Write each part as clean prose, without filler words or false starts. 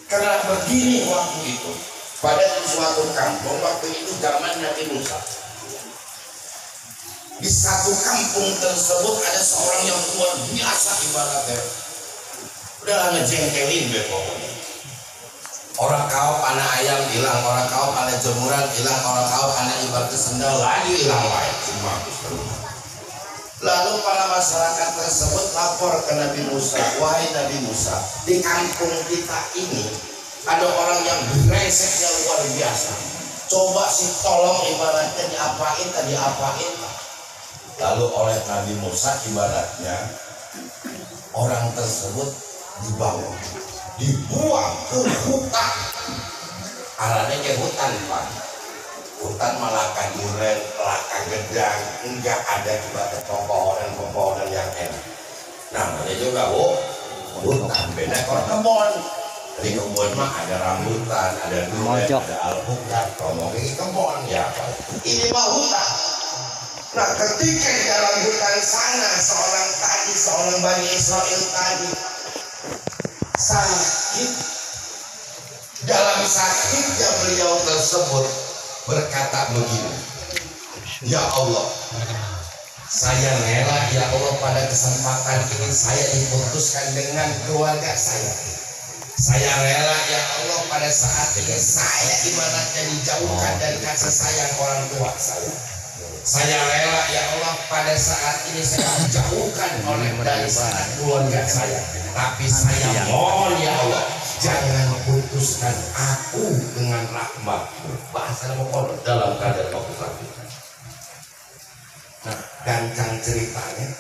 Karena begini waktu itu, pada suatu kampung waktu itu zaman Nabi Musa. Di satu kampung tersebut ada seorang yang luar biasa ibaratnya. Udah ngejengkelin deh pokoknya. Orang kau anak ayam hilang, orang kau anak jemuran hilang, orang kau anak ibarat sendal lagi hilang lain semua. Lalu para masyarakat tersebut lapor ke Nabi Musa, wahai Nabi Musa, di kampung kita ini ada orang yang brengsek yang luar biasa. Coba sih tolong ibaratnya diapain. Lalu oleh Nabi Musa ibaratnya orang tersebut dibuang ke hutan. Arahnya ke hutan Pak. Hutan malaka duren, laka gedang, enggak ada ibarat pepohonan yang enak. Namanya juga hutan, beda kalau kebun. Di kebun mah ada rambutan, ada duren, ada alpukat, ngomongin kebun ya Pak. Ini mah hutan. Nah ketika di dalam hutan sana seorang Bani Israel tadi sakit. Dalam sakitnya beliau tersebut berkata begini, ya Allah, saya rela ya Allah pada kesempatan ini saya diputuskan dengan keluarga saya. Saya rela ya Allah pada saat ini saya ibaratnya dijauhkan dari kasih sayang orang tua saya. Saya rela ya Allah pada saat ini saya dijauhkan dari saat keluarga saya. Tapi saya mohon ya Allah, jangan putuskan aku dengan rahmat-Mu. Bahasa mohon dalam keadaan waktu sakit. Nah, gancang ceritanya,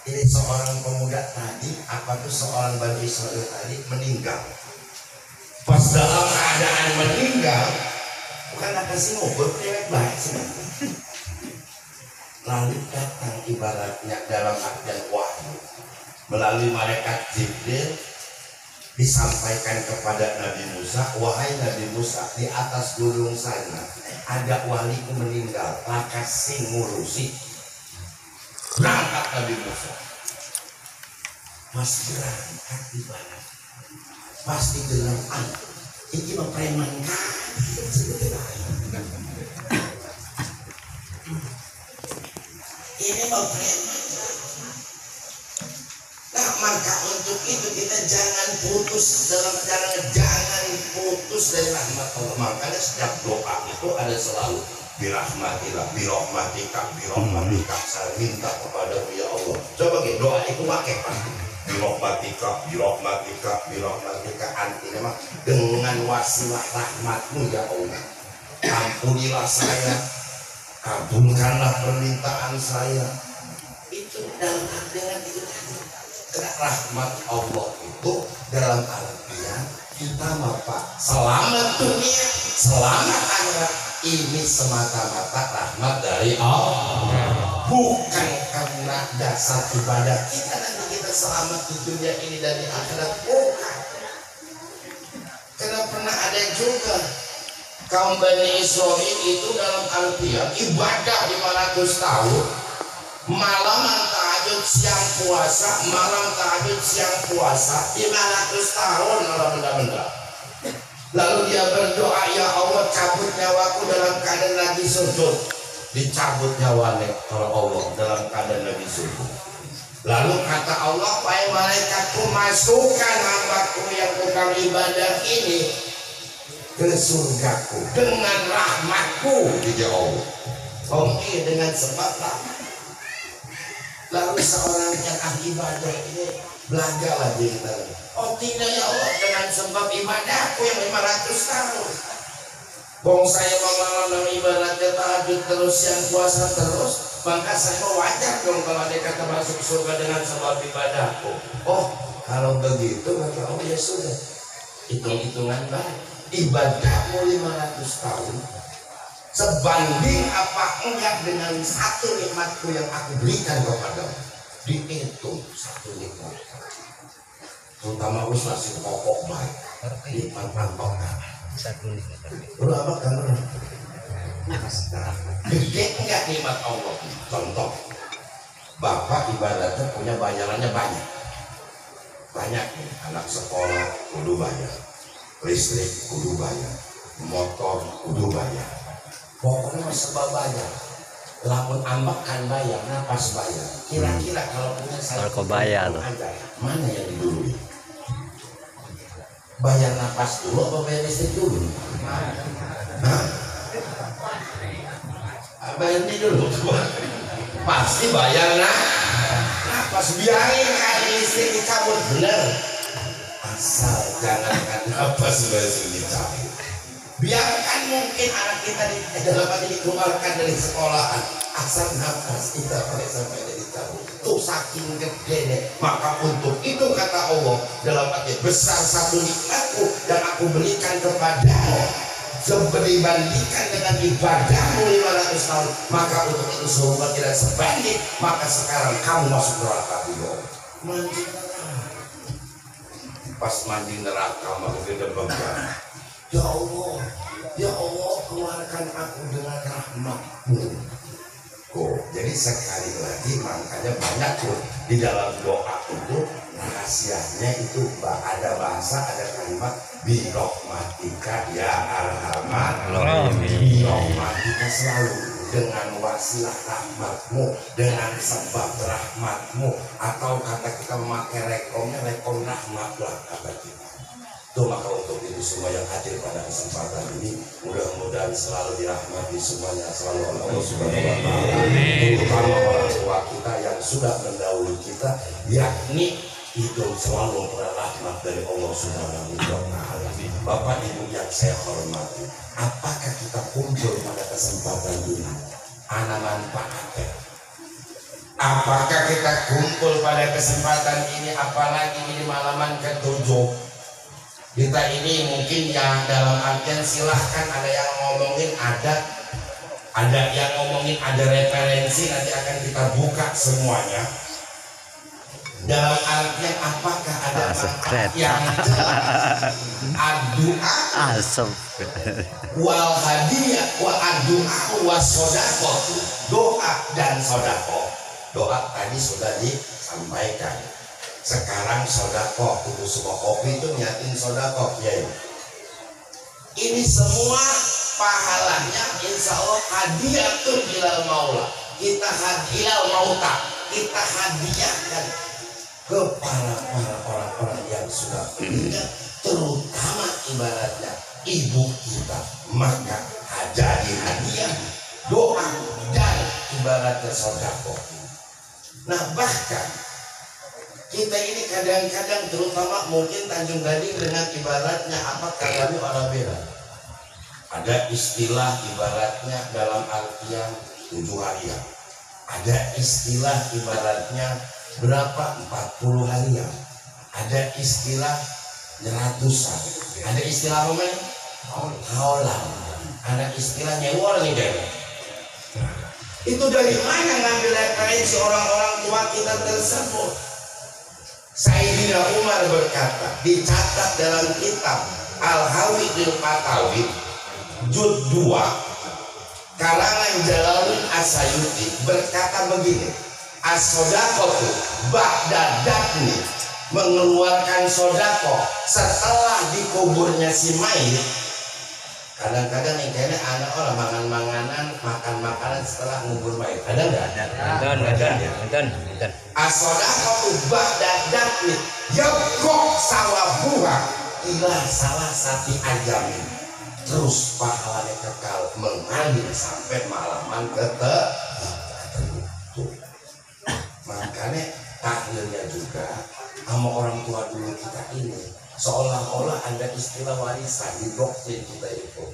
ini seorang pemuda tadi, seorang Bani Israel tadi meninggal. Pas dalam keadaan meninggal, bukan ada si ngobrol dewek baik sih. Lalu datang ibaratnya dalam artian wahyu melalui malaikat Jibril disampaikan kepada Nabi Musa, wahai Nabi Musa, di atas gunung sana ada waliku meninggal, laka sing ngurusi. Berangkat Nabi Musa, masih berangkat di mana? Pasti dengan ini mah preman kan? Ini mah preman. Nah maka untuk itu kita jangan putus dari rahmat Allah. Makanya setiap doa itu ada selalu birahmatika. Saya minta kepadamu ya Allah. Coba gitu doa itu pakai pasti. Birahmatika artinya mah dengan wasilah rahmatmu ya Allah. Ampunilah saya, kabulkanlah permintaan saya. Itu dalam artian itu karena rahmat Allah itu dalam artian kita Pak selamat dunia, selamat akhirat. Ini semata-mata rahmat dari Allah, bukan karena dasar ibadah kita nanti kita selamat di dunia ini dan di akhirat, bukan. Karena pernah ada juga kaum Bani Israel itu dalam artian ibadah 500 tahun, malam tahajud siang puasa, malam tahajud siang puasa 500 tahun malam benda-benda. Lalu dia berdoa, ya Allah cabut nyawaku dalam keadaan lagi sujud. Dicabut nyawanya oleh Allah dalam keadaan lagi sujud. Lalu kata Allah, wahai malaikatku, masukkan hambaku yang tukang ibadah ini ke surgaku dengan rahmatku. Dijawab, oke, dengan sebab rahmat. Lalu seorang yang ahli ibadah ini belaga lagi kita. Oh tidak ya Allah, dengan sebab ibadahku yang 500 tahun. Bong saya malam ibaratnya tahajud terus, yang puasa terus, maka saya wajar dong kalau ada kata masuk surga dengan sebab ibadahku. Oh kalau begitu maka oh ya sudah, hitung-hitungan baik. Ibadahmu 500 tahun sebanding apa enggak dengan satu nikmatku yang aku berikan kepadamu. Dihitung satu nikmat, terutama us nasi pokok baik nikmat pantokkan berapa kan gede enggak nikmat Allah. Contoh, bapak ibaratnya punya bayarannya banyak nih, anak sekolah kudu bayar, listrik kudu bayar, motor kudu bayar, pokoknya serba bayar. Lamun ambak kan bayar, napas bayar. Kira-kira kalau punya saya bayar aja, mana yang didului? Bayar napas dulu apa bayar listrik dulu? Nah, bayar ini dulu. Pasti bayar napas. Biarin kali listrik dicabut, bener. Asal jangan kan napas langsung dicabut. Biarkan mungkin anak kita dalam arti dikeluarkan dari sekolahan, asal nafas kita sampai dari cabut. Tuh saking gede deh. Maka untuk itu kata Allah dalam arti besar satu nikmatku yang aku berikan kepadamu, dibandingkan dengan ibadahmu 500 tahun. Maka untuk itu semoga tidak sebanding. Maka sekarang kamu masuk neraka dulu. Mandi neraka. Pas mandi neraka maka kita bangga. Ya Allah, keluarkan aku dengan rahmat-Mu. Jadi sekali lagi makanya banyak tuh di dalam doa itu rahasianya itu ada bahasa, ada kalimat birahmatika ya arhamar rahimin. Birahmatika selalu dengan wasilah rahmat-Mu, dengan sebab rahmat-Mu, atau kata kita memakai rekomnya rekom rahmatlah kata kita. Maka untuk itu semua yang hadir pada kesempatan ini mudah-mudahan selalu dirahmati semuanya, selalu oleh Allah Subhanahu wa Ta'ala, terutama orang tua kita yang sudah mendahului kita, yakni itu selalu memperoleh rahmat dari Allah Subhanahu wa Ta'ala. Bapak Ibu yang saya hormati, apakah kita kumpul pada kesempatan ini ana manfaatnya? Apakah kita kumpul pada kesempatan ini, apalagi ini malaman ke-7? Kita ini mungkin yang dalam artian silahkan ada yang ngomongin ada yang ngomongin ada referensi, nanti akan kita buka semuanya. Dalam artian apakah ada manfaat yang jelas? Ad-du'a wal hadiyah wa ad-du'a wa sodaqah, doa dan sodaqah. Doa tadi sudah disampaikan. Sekarang sodako, itu semua kopi itu nyatin sodako ya. Ini semua pahalanya insya Allah hadiahun ilal maula. Kita hadiah mauta, kita hadiahkan kepada orang-orang yang sudah meninggal, terutama ibaratnya ibu kita. Maka jadi hadiah doa dan ibaratnya sodako. Nah bahkan kita ini kadang-kadang terutama mungkin Tanjung Gading dengan ibaratnya apa kalamu Arabera. Ada istilah ibaratnya dalam artian 7 harian. Ada istilah ibaratnya berapa 40 harian. Ada istilah ratusan. Ada istilah apa? Haulan. Ada istilah nyewol nih deh. Itu dari mana ngambil referensi orang-orang tua kita tersebut? Sayyidina Umar berkata, dicatat dalam kitab Al-Hawidil Fatawi juz 2 karangan Jalaluddin As-Sayuti berkata begini, as-sodaqatu ba'da dafni, mengeluarkan sodako setelah dikuburnya si mayit. Kadang-kadang yang kayaknya anak orang makan makanan setelah ngubur mayit. Ada nggak? Ada. As-sodaqatu ba'da dafni yabqa sawabuha ila salah satu ajamin. Terus pahalanya kekal mengalir sampai malaman tertentu. Makanya tahlilnya juga sama orang tua dulu kita ini seolah-olah ada istilah warisan di doktrin kita itu.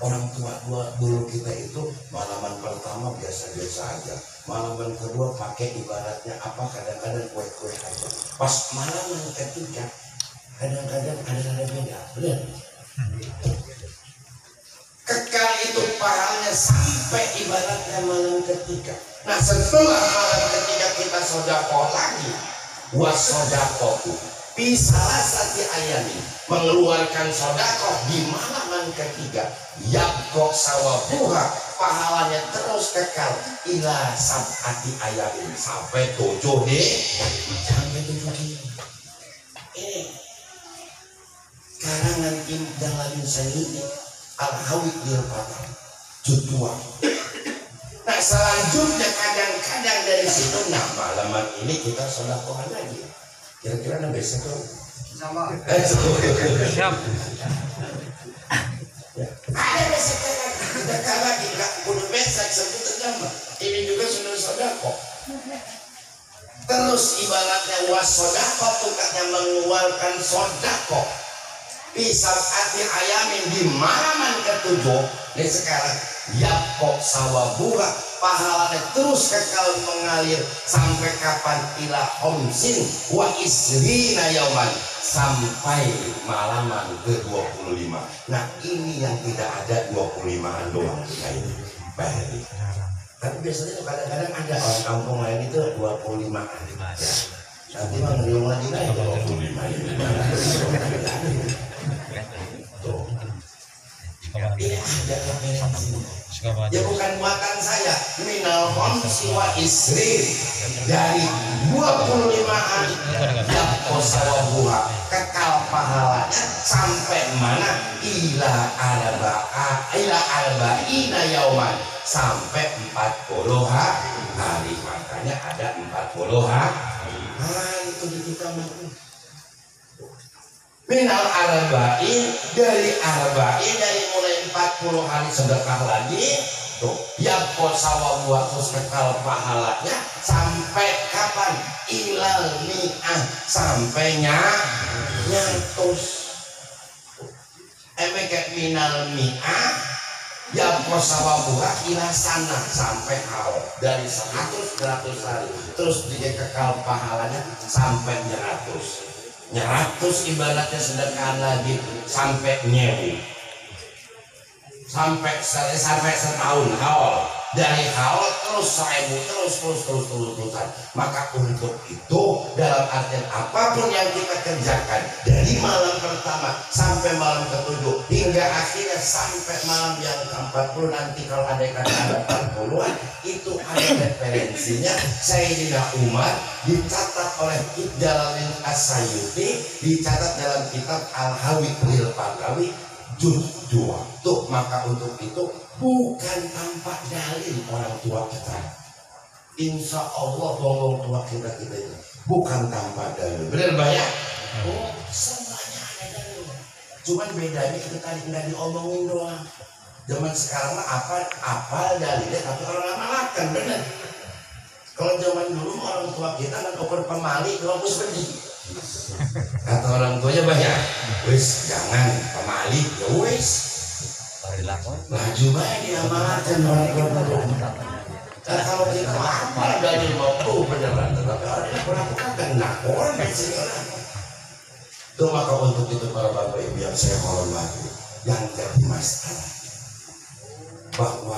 Orang tua dulu kita itu malaman pertama biasa-biasa aja, malaman kedua pakai ibaratnya apa kadang-kadang kue-kue aja. Pas malaman ketiga kadang-kadang ada beda, benar? Kekal itu pahalanya sampai ibaratnya malam ketiga. Nah setelah malam ketiga kita sodako lagi, wasodakoku bisalah sati ayami, mengeluarkan sodakoh di malaman ketiga, yabqo sawabuha, pahalanya terus kekal ila sab'ati ayamin, sampai 7 hari. Ini karangan Im Jalaluddin Sayuti Al-Hawid Lirfatan juz 2. Nah selanjutnya kadang-kadang dari situ, nah malaman ini kita sedekah lagi. Kira-kira besok tuh sama. Siap. Ada besok sedekah lagi, nggak kudu besok sebut nama. Ini juga sudah sedekah. Terus ibaratnya wasodaqah tuh katanya mengeluarkan sodaqah. Pisang hati ayamin di malaman ketujuh. Dan sekarang yakok sawabuha pahalanya terus kekal mengalir sampai kapan ila homsin wa isrina yauman sampai malaman ke-25. Nah ini yang tidak ada 25an doang kita ini. Baik. Tapi biasanya tuh kadang-kadang ada orang kampung lain itu 25an ya. Nanti mah ngeriung lagi lah ya 25 ini. Tuh. Ini ada referensinya. Ya bukan buatan saya. Minal homsi wa isri dari 25an yang kosawabuha kekal pahalanya sampai mana ila arba'ina yauman sampai 40 hari. Makanya ada 40 hari. Nah itu di kita mampu. Minal arba'in dari mulai 40 hari sedekah lagi tuh yang kosawabuha terus kekal pahalanya sampai kapan ilal mi'ah sampai nyatus emek minal mi'ah yang kosawabuha ila sana sampai haul dari 100 hari terus dia kekal pahalanya sampai 100 ibaratnya sedekah lagi sampai nyewu sampai setahun haul dari haul terus 1000 terusan. Maka untuk itu dalam artian apapun yang kita kerjakan dari malam pertama sampai malam ke-7 hingga akhirnya sampai malam yang ke-40 nanti kalau ada kata 40-an itu ada referensinya. Sayyidina Umar dicatat oleh Ibnu Jalaluddin As-Sayuti, dicatat dalam kitab Al-Hawid Lirfatan juz 2. Tuh maka untuk itu bukan tanpa dalil orang tua kita. Insya Allah orang tua kita itu bukan tanpa dalil. Benar banyak? Oh semuanya ada dalil. Cuman bedanya itu tadi nggak diomongin doang. Zaman sekarang mah apa dalilnya tapi orang amalkan. Benar. Kalau zaman dulu orang tua kita kan ukur pemali doang pergi. Kata orang tuanya banyak, wis jangan pemali, ya wis laju banget diamalkan orang tua. Karena kalau kita apa dari waktu beneran, tetapi orang yang melakukan kena orang di sini orang. Itu maka untuk itu para bapak ibu yang saya hormati, yang jadi masalah bahwa